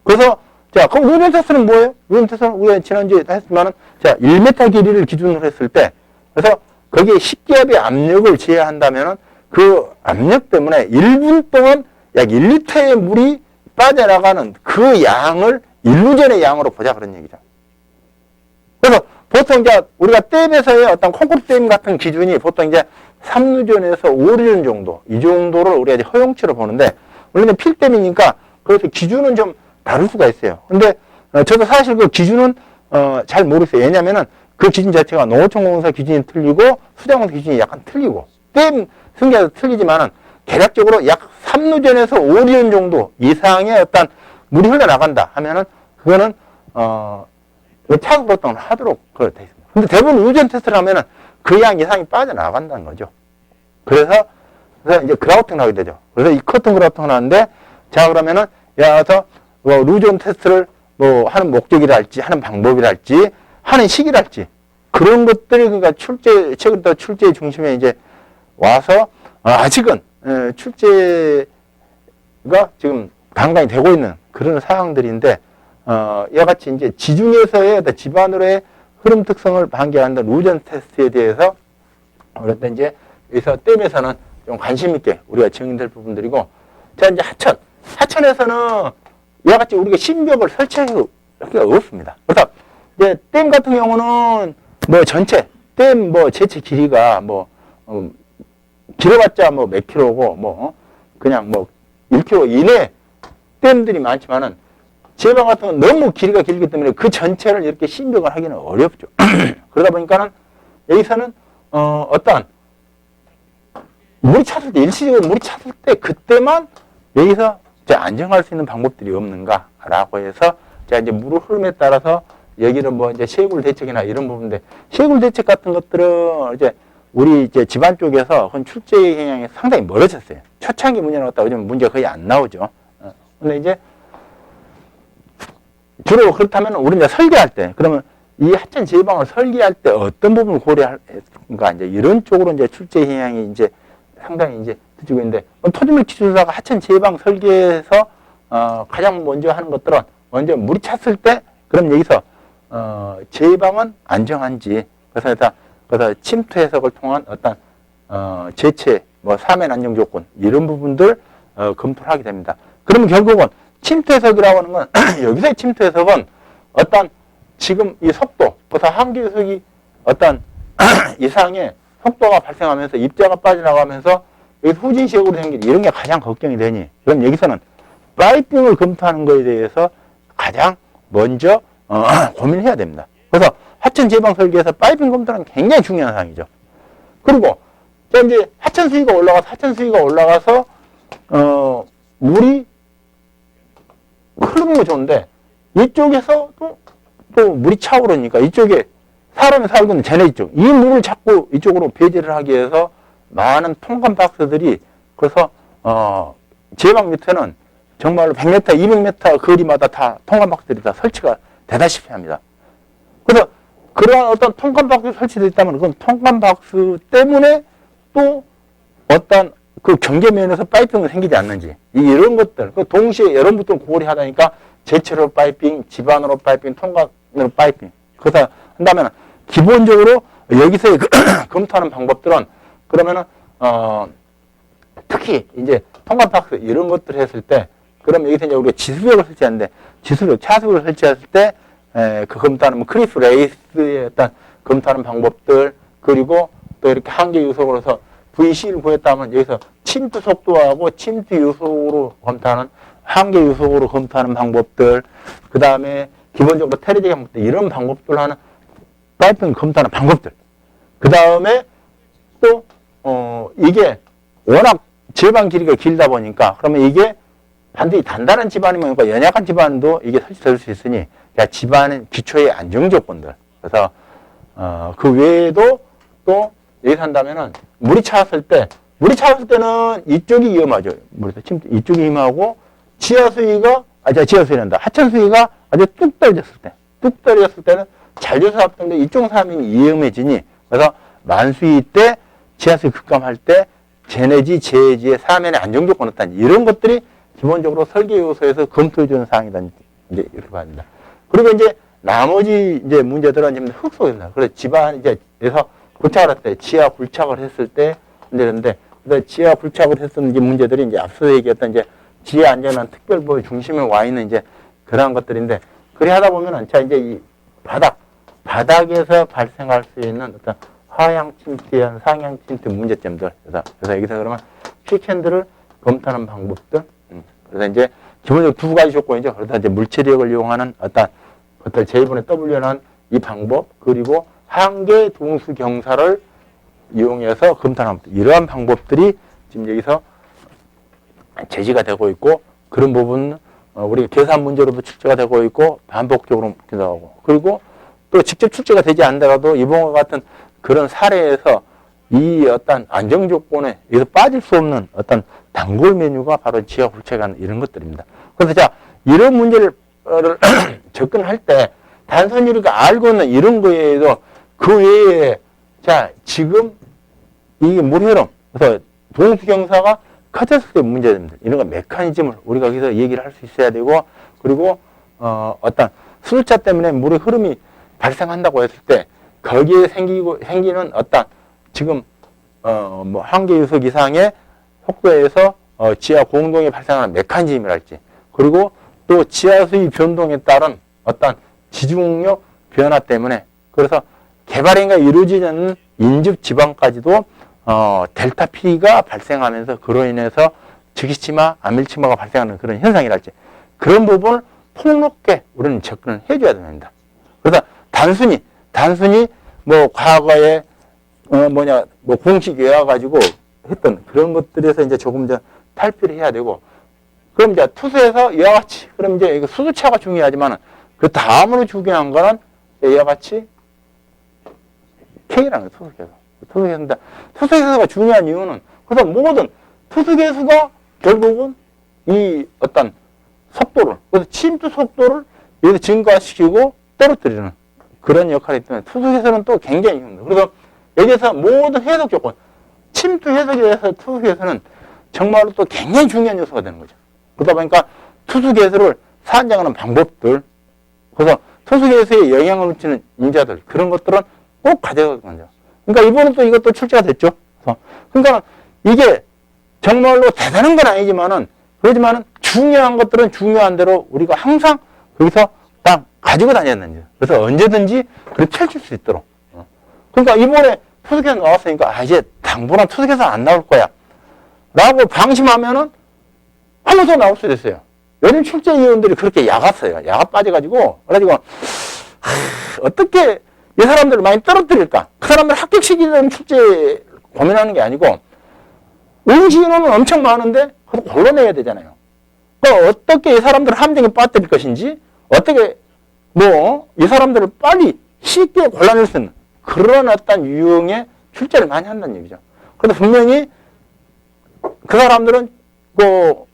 그래서 자, 그럼 루전 테스트는 뭐예요? 루전 테스트는 우리가 지난주에 했지만은, 자, 1m 길이를 기준으로 했을 때, 그래서 거기에 10기압의 압력을 제어한다면은 그 압력 때문에 1분 동안 약 1리터의 물이 빠져나가는 그 양을 일루전의 양으로 보자, 그런 얘기죠. 그래서 보통 이제 우리가 댐에서의 어떤 콘크리트 댐 같은 기준이 보통 이제 3루전에서 5루전 정도, 이 정도를 우리가 이제 허용치로 보는데, 우리는 필댐이니까 그래서 기준은 좀 다를 수가 있어요. 근데 저도 사실 그 기준은 잘 모르겠어요. 왜냐면은 그 기준 자체가 농어촌공사 기준이 틀리고 수자공사 기준이 약간 틀리고, 댐 승계도 틀리지만은 대략적으로 약 3루전에서 5루전 정도 이상의 어떤 물이 흘러나간다 하면은 그거는 차급보통을 하도록 그렇게 돼 있습니다. 근데 대부분 루전 테스트를 하면은 그 양 이상이 빠져나간다는 거죠. 그래서 이제 그라우팅을 하게 되죠. 그래서 이 커튼 그라우팅을 하는데, 자, 그러면은 여기서 루전 테스트를 뭐 하는 목적이랄지, 하는 방법이랄지, 하는 시기랄지, 그런 것들이 그러니까 최근 또 출제 중심에 이제 와서 아직은 출제가 지금 간간히 되고 있는 그런 사항들인데, 이와 같이 이제 지중해에서의 집안으로의 흐름 특성을 반개한다 루전 테스트에 대해서 그런데 이제 여기서 댐에서는 좀 관심 있게 우리가 증인될 부분들이고, 자, 이제 하천에서는 이와 같이 우리가 신벽을 설치할 수가 없습니다. 그래서 이제 댐 같은 경우는 뭐 전체 댐 뭐 제체 길이가 뭐 길어봤자 뭐 몇 킬로고 뭐 그냥 뭐 1km 이내 댐들이 많지만은, 지방 같은 건 너무 길이가 길기 때문에 그 전체를 이렇게 신경을 하기는 어렵죠. 그러다 보니까는 여기서는 어떤 물이 찼을 때, 일시적으로 물이 찼을 때 그때만 여기서 이제 안정할 수 있는 방법들이 없는가라고 해서 제가 이제 물의 흐름에 따라서 여기는 뭐 이제 쇄골 대책이나 이런 부분인데, 쇄골 대책 같은 것들은 이제 우리 이제 집안 쪽에서 그건 출제 경향이 상당히 멀어졌어요. 초창기 문제 나왔다 그러면 문제가 거의 안 나오죠. 근데 이제 주로 그렇다면 우리 이제 설계할 때, 그러면 이 하천 제방을 설계할 때 어떤 부분을 고려할까, 이제 이런 쪽으로 이제 출제 경향이 이제 상당히 이제 드지고 있는데, 토지물 기술사가 하천 제방 설계에서 가장 먼저 하는 것들은 먼저 물이 찼을 때, 그럼 여기서 제방은 안정한지, 그래서 침투 해석을 통한 어떤 제체, 뭐 사면 안정 조건 이런 부분들 검토를 하게 됩니다. 그러면 결국은 침투 해석이라고 하는 건 여기서의 침투 해석은 어떤 지금 이 속도, 그래서 한계 유속이 어떤 이상의 속도가 발생하면서 입자가 빠져나가면서 여기 후진식으로 생긴 이런 게 가장 걱정이 되니, 그럼 여기서는 파이핑을 검토하는 것에 대해서 가장 먼저 고민해야 됩니다. 그래서 하천 제방 설계에서 파이핑 검토는 굉장히 중요한 사항이죠. 그리고 이제 하천 수위가 올라가서 물이 흐르는 거 좋은데 이쪽에서 또 물이 차오르니까 이쪽에 사람이 살고 있는 쟤네 이쪽, 이 물을 자꾸 이쪽으로 배제를 하기 위해서 많은 통관 박스들이, 그래서 제방 밑에는 정말로 100m, 200m 거리마다 다 통관 박스들이 다 설치가 되다시피 합니다. 그래서 그러한 어떤 통관 박스 설치되어 있다면 그건 통관 박스 때문에 또 어떤 그 경계면에서 파이핑이 생기지 않는지, 이런 것들, 그 동시에 여러 분들 고려하다니까 제체로 파이핑, 집안으로 파이핑, 통관으로 파이핑. 그래서 한다면 기본적으로 여기서 검토하는 방법들은, 그러면은 특히 이제 통관 박스 이런 것들을 했을 때, 그럼 여기서 이제 우리가 지수벽을 설치하는데, 지수벽, 차수벽을 설치했을 때 그 검토하는 크리스 레이스의 어떤 검토하는 방법들, 그리고 또 이렇게 한계 유속으로서 VC를 구했다면 여기서 침투 속도하고 침투 유속으로 검토하는, 한계 유속으로 검토하는 방법들, 그 다음에 기본적으로 테레지 방법들, 이런 방법들 하는 파이핑 검토하는 방법들. 그 다음에 또 이게 워낙 제방 길이가 길다 보니까, 그러면 이게 반드시 단단한 집안이면, 그러니까 연약한 집안도 이게 설치될 수 있으니, 집안의 기초의 안정 조건들. 그래서 그 외에도 또 여기서 한다면은 물이 차왔을 때는 이쪽이 위험하죠. 물에서 침투, 이쪽이 위험하고, 지하수위란다. 하천 수위가 아주 뚝 떨어졌을 때는 잔류수 합동도 이쪽 사람이 위험해지니, 그래서 만수위 때, 지하수위 급감할 때, 제네지, 제해지의 사면의 안정조건 어떤 이런 것들이 기본적으로 설계 요소에서 검토해주는 사항이다. 이제 이렇게 봐야 그리고 이제 나머지 이제 문제들은 이제 흙속에서, 그래서 집안 이제에서 굴착을 했을 때, 지하 굴착을 했을 때 문제인데, 지하 굴착을 했던 이제 문제들이 이제 앞서 얘기했던 이제 지하 안전한 특별보호 중심에 와 있는 이제 그러한 것들인데, 그래 하다 보면은 자 이제 이 바닥에서 발생할 수 있는 어떤 하향 침투한 상향 침투 문제점들. 그래서 여기서 그러면 퀵핸들을 검토하는 방법들. 그래서 이제 기본적으로 두 가지 조건이죠. 그러다 이제 물체력을 이용하는 어떤 제1분의 W라는 이 방법, 그리고 한계 동수 경사를 이용해서 검토하는 방법. 이러한 방법들이 지금 여기서 제시가 되고 있고, 그런 부분 우리 계산 문제로도 출제가 되고 있고, 반복적으로 나오고, 그리고 또 직접 출제가 되지 않더라도 이번과 같은 그런 사례에서 이 어떤 안정 조건에 여기서 빠질 수 없는 어떤 단골 메뉴가 바로 지하 굴착한 이런 것들입니다. 그래서 자, 이런 문제를 접근할 때 단순히 우리가 알고 있는 이런 거에도 그 외에 자, 지금 이게 물 흐름, 그래서 동수 경사가 커졌을 때 문제됩니다. 이런 거 메커니즘을 우리가 여기서 얘기를 할 수 있어야 되고, 그리고 어떤 술자 때문에 물의 흐름이 발생한다고 했을 때 거기에 생기는 어떤 지금 뭐 한계 유속 이상의 속도에서 지하 공동이 발생하는 메커니즘이랄지, 그리고 또 지하 수위 변동에 따른 어떤 지중력 변화 때문에, 그래서 개발행위가 이루어지지 않는 인접 지방까지도 델타 P가 발생하면서 그로 인해서 즉시치마, 암밀치마가 발생하는 그런 현상이랄지, 그런 부분을 폭넓게 우리는 접근을 해줘야 됩니다. 그래서 단순히 뭐 과거에 뭐 공식 외워가지고 했던 그런 것들에서 이제 조금 더 탈피를 해야 되고, 그럼 이제 투수에서 이와 같이, 그럼 이제 이거 수두차가 중요하지만 그 다음으로 중요한 거는 이와 같이 K라는 거예요. 투수개수. 투수개수가 중요한 이유는, 그래서 모든 투수개수가 결국은 이 어떤 속도를, 그래서 침투 속도를 여기서 증가시키고 떨어뜨리는 그런 역할이기 때문에 투수개수는 또 굉장히 중요합니다. 그래서 여기서 모든 해석 조건, 침투 해석에 대해서 투수개수는 정말로 또 굉장히 중요한 요소가 되는 거죠. 그러다 보니까 투수개수를 산정하는 방법들, 그래서 투수개수에 영향을 미치는 인자들, 그런 것들은 꼭 가져가야 된다. 그러니까 이번에 또 이것도 출제가 됐죠. 그러니까 이게 정말로 대단한 건 아니지만은, 그렇지만은 중요한 것들은 중요한 대로 우리가 항상 거기서 딱 가지고 다녔는지, 그래서 언제든지 그렇게 펼칠 수 있도록. 그러니까 이번에 투수개수 나왔으니까, 이제 당분간 투수개수 안 나올 거야 라고 방심하면은 한 번 더 나올 수도 있어요. 요즘 출제위원들이 그렇게 야갔어요. 야가 빠져가지고, 그래가지고 어떻게 이 사람들을 많이 떨어뜨릴까? 그 사람들 합격시키려는 출제 고민하는 게 아니고, 응시 인원은 엄청 많은데 그거 골라내야 되잖아요. 그러니까 어떻게 이 사람들을 함정에 빠뜨릴 것인지, 어떻게 이 사람들을 빨리 쉽게 골라낼 수 있는 그런 어떤 유형의 출제를 많이 한다는 얘기죠. 그런데 분명히 그 사람들은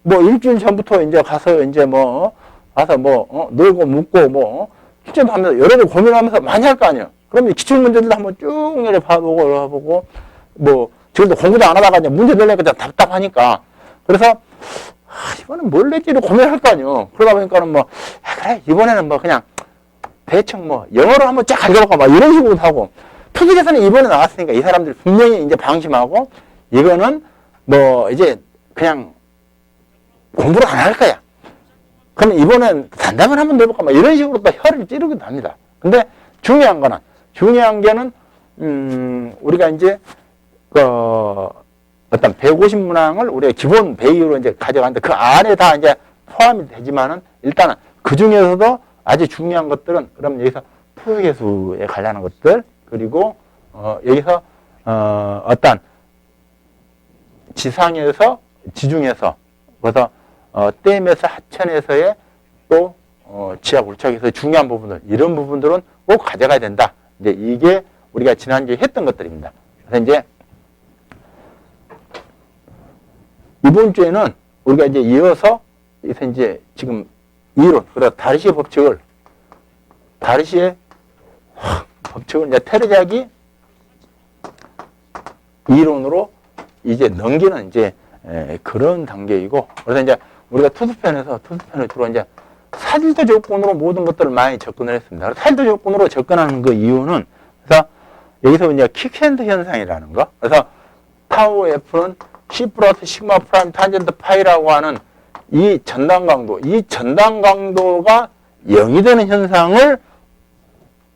일주일 전부터 이제 가서 이제 놀고 묵고 출제도 하면서 여러 개 고민하면서 많이 할 거 아니에요. 그러면 기출문제들도 한번 쭉 내려 봐보고, 지금도 공부도 안 하다가 이제 문제 내려니까 답답하니까. 그래서, 이번엔 뭘 낼지를 고민할 거 아니에요. 그러다 보니까는 그래, 이번에는 그냥 대충 영어로 한번 쫙 가져볼까 이런 식으로 하고, 투수개수는 이번에 나왔으니까 이 사람들이 분명히 이제 방심하고, 이거는 이제 그냥 공부를 안 할 거야. 그럼 이번엔 단답을 한번 내볼까 이런 식으로 또 혀를 찌르기도 합니다. 근데 중요한 게는 우리가 이제 어떤 150문항을 우리가 기본 베이로 이제 가져가는데 그 안에 다 이제 포함이 되지만은 일단은 그 중에서도 아주 중요한 것들은, 그럼 여기서 투수개수에 관련한 것들, 그리고 여기서 어떤 지상에서, 지중에서, 그래서 댐에서, 하천에서의 또 지하 굴착에서 중요한 부분들, 이런 부분들은 꼭 가져가야 된다. 이제 이게 우리가 지난주에 했던 것들입니다. 그래서 이제 이번 주에는 우리가 이제 이어서 이제 지금 이론, 그래서 다르시의 법칙을 이제 테르작이 이론으로 이제 넘기는 이제 그런 단계이고, 그래서 이제 우리가 투수편을 주로 이제 사질도 조건으로 모든 것들을 많이 접근을 했습니다. 사질도 조건으로 접근하는 그 이유는, 그래서 여기서 이제 킥핸드 현상이라는 거, 그래서 타우 F는 C 플러스 시그마 프라임 탄젠트 파이라고 하는 이 전단 강도가 0이 되는 현상을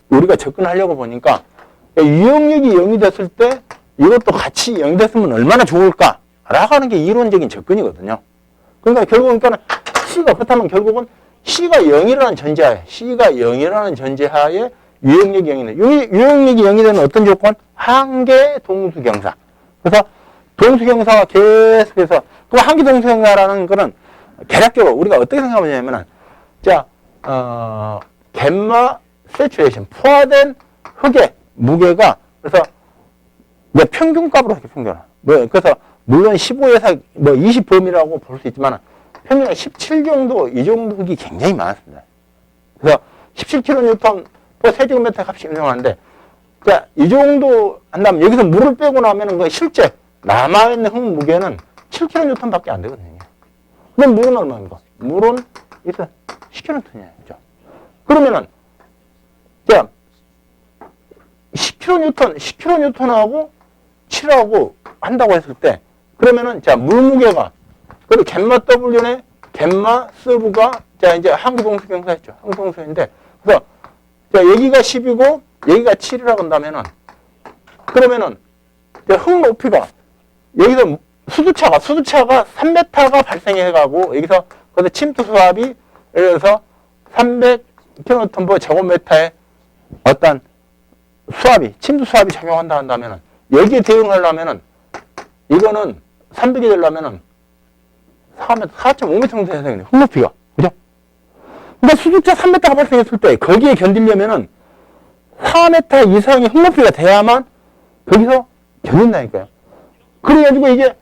우리가 접근하려고 보니까, 유형력이 0이 됐을 때 이것도 같이 0이 됐으면 얼마나 좋을까? 라고 하는 게 이론적인 접근이거든요. 그러니까 결국은 그렇다면 결국은 C가 0이라는 전제하에 유형력이 0이네. 유형력이 0이 되는 어떤 조건? 한계 동수경사. 그래서 동수경사가 계속해서, 그 한계 동수경사라는 거는 개략적으로 우리가 어떻게 생각하냐면은, 갬마 세츄레이션, 포화된 흙의 무게가, 그래서 평균값으로 이렇게 평균을. 그래서 물론 15에서 20 범위라고 볼 수 있지만 평균은 17 정도, 이 정도 흙이 굉장히 많았습니다. 그래서 17kN 세제곱미터 값이 유명한데, 이 정도 한다면 여기서 물을 빼고 나면은 그 실제 남아있는 흙 무게는 7kN 밖에 안 되거든요. 그럼 물은 얼마입니까? 물은 일단 10kN이에요. 그죠? 그러면은, 10kN하고 7하고 한다고 했을 때, 그러면은, 물무게가, 그리고 갬마 W에 갬마 서브가, 이제 항구동수경사였죠. 항구동수인데, 그래서, 여기가 10이고, 여기가 7이라고 한다면은, 그러면은, 흙 높이가, 여기서 수두차가 3m가 발생해가고, 여기서, 침투 수압이, 예를 들어서 300kN 제곱미터의 어떤 수압이, 침투 수압이 작용한다 한다면은, 여기에 대응하려면은, 이거는 300이 되려면은 4.5m 정도 되는 흙높이가. 그죠? 그러니까 수두차 3m가 발생했을 때 거기에 견디려면은 4m 이상의 흙높이가 돼야만 거기서 견딘다니까요. 그래가지고 이게,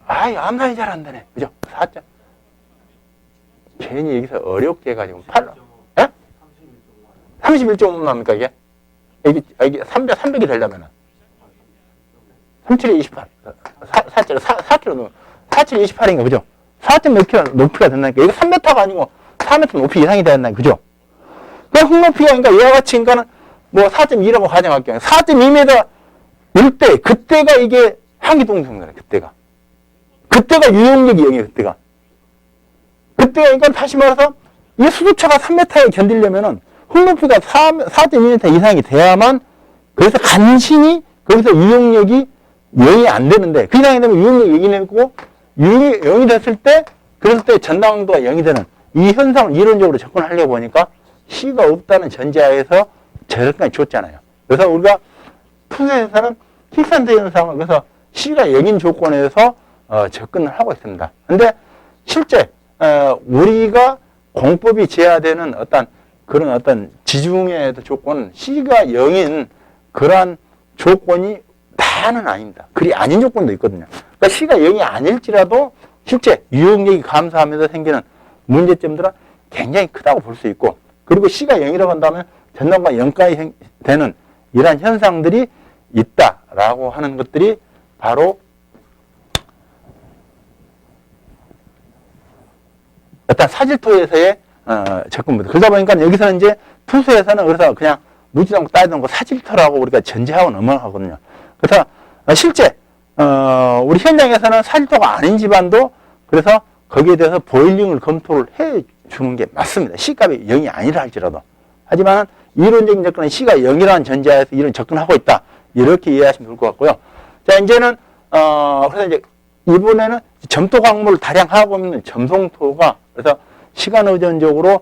암산이 잘 안 되네. 그죠? 4점. 괜히 여기서 어렵게 해가지고 31.5 나옵니까, 이게? 이게 300이 되려면은. 37에 28. 4kg, 4kg 28인가, 그죠? 4.몇 kg 높이가 된다니까. 이거 3m가 아니고 4m 높이 이상이 되었나요, 그죠? 그 흙높이가, 그러니까 이와 같이, 그러니까는 뭐 4.2라고 가정할게요. 4.2m 일 때, 그때가 이게 항기동성이잖아요, 그때가. 그때가 유용력이 0이에요, 그때가. 그때가, 그러니까 다시 말해서, 이 수도차가 3m에 견디려면은 흙높이가 4.2m 이상이 돼야만, 그래서 간신히 거기서 유용력이 0이 안 되는데, 그 이상이 되면 유용력이 0이 되고, 유용력이 0이 됐을 때, 그랬을 때 전당도가 0이 되는 이 현상을 이론적으로 접근하려고 보니까 C가 없다는 전제하에서 저렇게까지 줬잖아요. 그래서 우리가 푸세에서는 킥산드 현상을, 그래서 C가 0인 조건에서 접근을 하고 있습니다. 근데 실제 우리가 공법이 제하되는 그런 어떤 지중해 조건은 C가 0인 그러한 조건이 다는 아닙니다. 그리 아닌 조건도 있거든요. 그러니까 C가 0이 아닐지라도 실제 유용력이 감소하면서 생기는 문제점들은 굉장히 크다고 볼 수 있고, 그리고 C가 0이라고 한다면 전당과 0까지 되는 이러한 현상들이 있다라고 하는 것들이 바로 어떤 사질토에서의 접근입니다. 그러다 보니까 여기서는 이제 투수에서는 그래서 그냥 묻지도 않고 따지도 않고 사질토라고 우리가 전제하고 넘어가거든요. 그래서 실제 우리 현장에서는 사질토가 아닌 집안도 그래서 거기에 대해서 보일링을 검토를 해 주는 게 맞습니다. C값이 0이 아니라 할지라도. 하지만 이론적인 접근은 C가 0이라는 전제하에서 이런 접근하고 있다. 이렇게 이해하시면 좋을 것 같고요. 자, 이제는 그래서 이제 이번에는 점토 광물을 다량 하고 있는 점송토가, 그래서 시간 의존적으로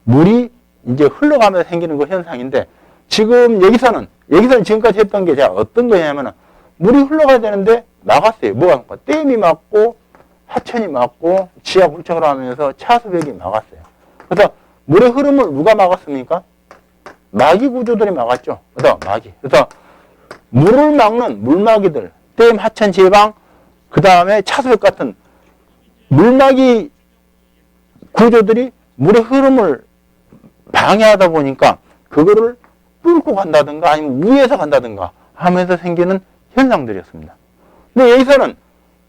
물이 이제 흘러가면서 생기는 그 현상인데, 지금 여기서는 지금까지 했던 게 제가 어떤 거냐면은 물이 흘러가야 되는데 막았어요. 뭐가 댐이 막고 하천이 막고 지하 물척을 하면서 차수벽이 막았어요. 그래서 물의 흐름을 누가 막았습니까? 마기 구조들이 막았죠. 그래서 물을 막는 물막이들, 댐, 하천, 제방, 그 다음에 차수벽 같은 물막이 구조들이 물의 흐름을 방해하다 보니까 그거를 뚫고 간다든가 아니면 위에서 간다든가 하면서 생기는 현상들이었습니다. 근데 여기서는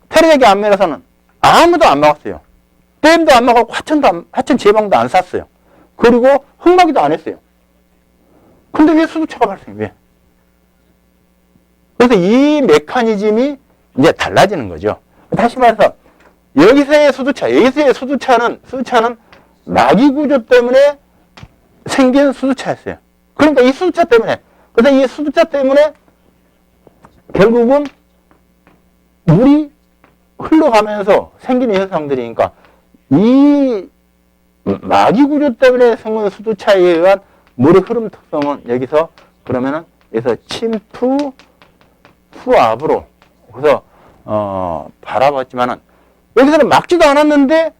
테레적의 안면에서는 아무도 안 막았어요. 댐도 안 막았고 하천 제방도 안 쐈어요. 그리고 흙막이도 안 했어요. 근데 왜 수도차가 발생해? 왜? 그래서 이 메커니즘이 이제 달라지는 거죠. 다시 말해서 여기서의 수도차는 마기 구조 때문에 생긴 수도차였어요. 그러니까 이 수도차 때문에, 그래서 이 수도차 때문에 결국은 물이 흘러가면서 생기는 현상들이니까 이 마기 구조 때문에 생긴 수도차에 의한 물의 흐름 특성은 여기서 그러면은 여기서 침투 수압으로 그래서 바라봤지만은 여기서는 막지도 않았는데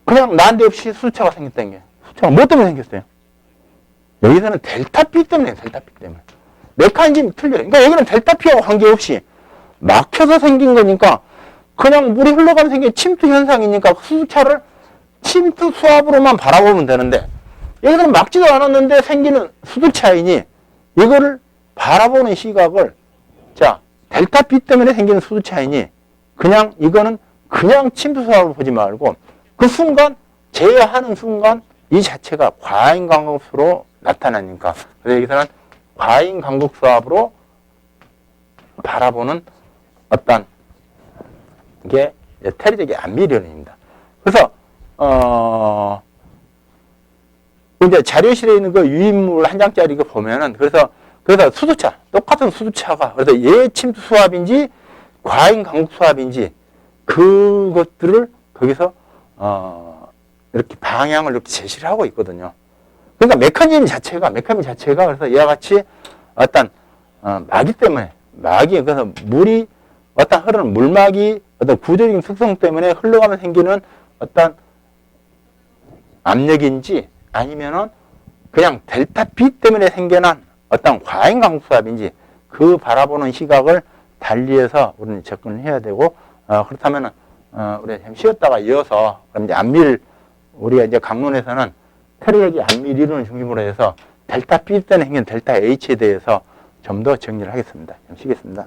그냥 난데없이 수도차가 생겼다는 게, 수도차가 뭐 때문에 생겼어요? 여기서는 델타 P 때문에, 델타 P 때문에. 메커니즘이 틀려요. 그러니까 여기는 델타 P하고 관계없이 막혀서 생긴 거니까 그냥 물이 흘러가면 생긴 침투 현상이니까 수도차를 침투 수압으로만 바라보면 되는데, 여기서는 막지도 않았는데 생기는 수도차이니 이거를 바라보는 시각을, 자, 델타 P 때문에 생기는 수도차이니 그냥 이거는 그냥 침투 수압으로 보지 말고 그 순간 제어하는 순간 이 자체가 과잉 강극수로 나타나니까, 그래서 여기서는 과잉 강극 수압으로 바라보는 어떤 게 테레적의 안미리론입니다. 그래서 이제 자료실에 있는 그 유인물 한 장짜리 그 보면은 그래서 수도차, 똑같은 수도차가 그래서 예침투 수압인지 과잉 강극 수압인지 그것들을 거기서 이렇게 방향을 이렇게 제시를 하고 있거든요. 그러니까 메커니즘 자체가 그래서 이와 같이 어떤 마기 때문에 그래서 물이 어떤 흐르는 물막이 어떤 구조적인 특성 때문에 흘러가면 생기는 어떤 압력인지 아니면은 그냥 델타 B 때문에 생겨난 어떤 과잉 강수압인지 그 바라보는 시각을 달리해서 우리는 접근을 해야 되고 그렇다면은 우리가 좀 쉬었다가 이어서 그럼 이제 우리가 이제 강론에서는 테러력이 안밀 이론을 중심으로 해서 델타 B 때문에 생긴 델타 H에 대해서 좀 더 정리를 하겠습니다. 좀 쉬겠습니다.